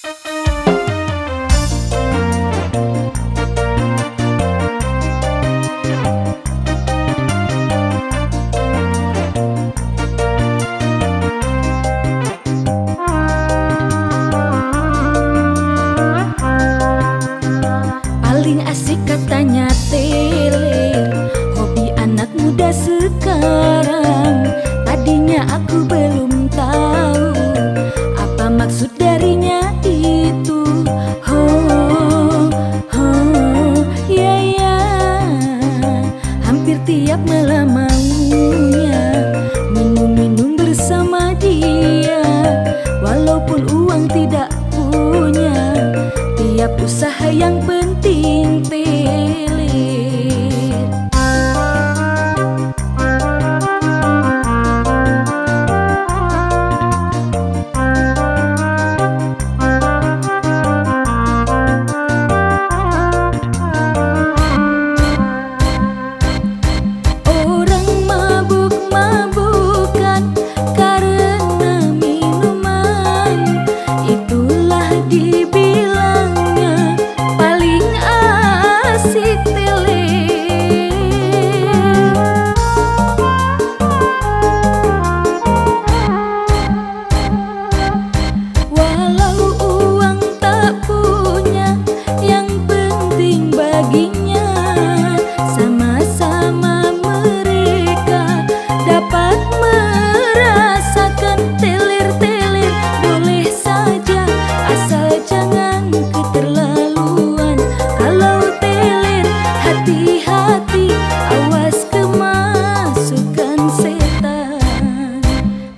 Paling asik katanya teler, hobi anak muda sekarang. Tadinya aku belum tahu apa maksud darinya itu. Oh, oh, ya ya, hampir tiap malam maunya minum-minum bersama dia. Walaupun uang tidak punya, tiap usaha yang penting teler. Orang mabuk-mabukan karena minuman, itulah dibilangnya paling asik teler. Walau uang tak punya, yang penting baginya sama-sama mereka dapat merasakan teler-teler. Boleh saja asal jangan keterlaluan. Kalau teler hati-hati, awas kemasukan setan.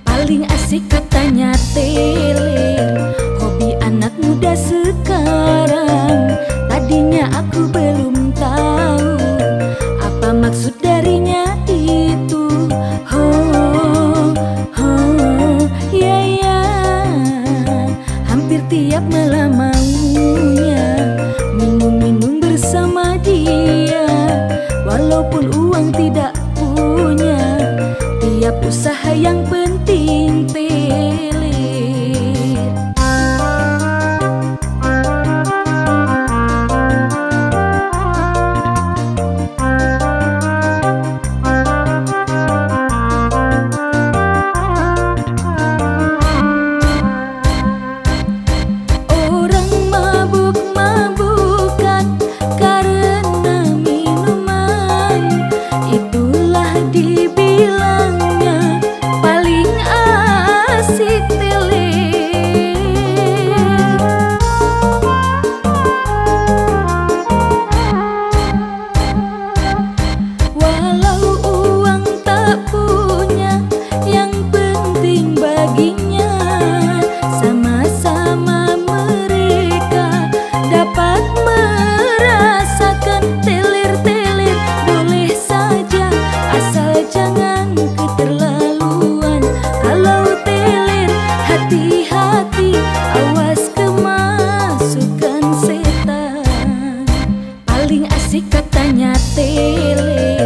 Paling asik katanya teler, hobi anak muda sekarang. Tadinya aku belum tahu apa maksud darinya itu. Oh, oh, ya ya, hampir tiap malam maunya minum-minum bersama dia. Walaupun uang tidak punya, tiap usaha yang penting teler. Orang mabuk-mabukan karena minuman, itulah dibilangnya paling asik teler. Walau uang tak punya, yang penting baginya sama-sama mereka dapat merasakan teler-teler. Boleh saja asal jangan keterlaluan. Kalau teler hati-hati, awas kemasukan setan. Paling asik katanya teler,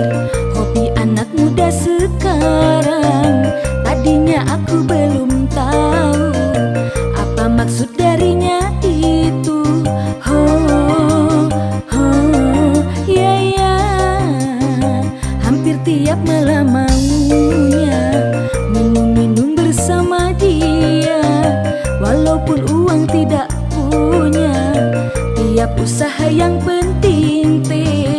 hobi anak muda sekarang. Tadinya aku belum tahu apa maksud darinya itu. Oh, oh, ya ya, hampir tiap malam maunya minum-minum bersama dia. Walaupun uang tidak punya, tiap usaha yang penting teler.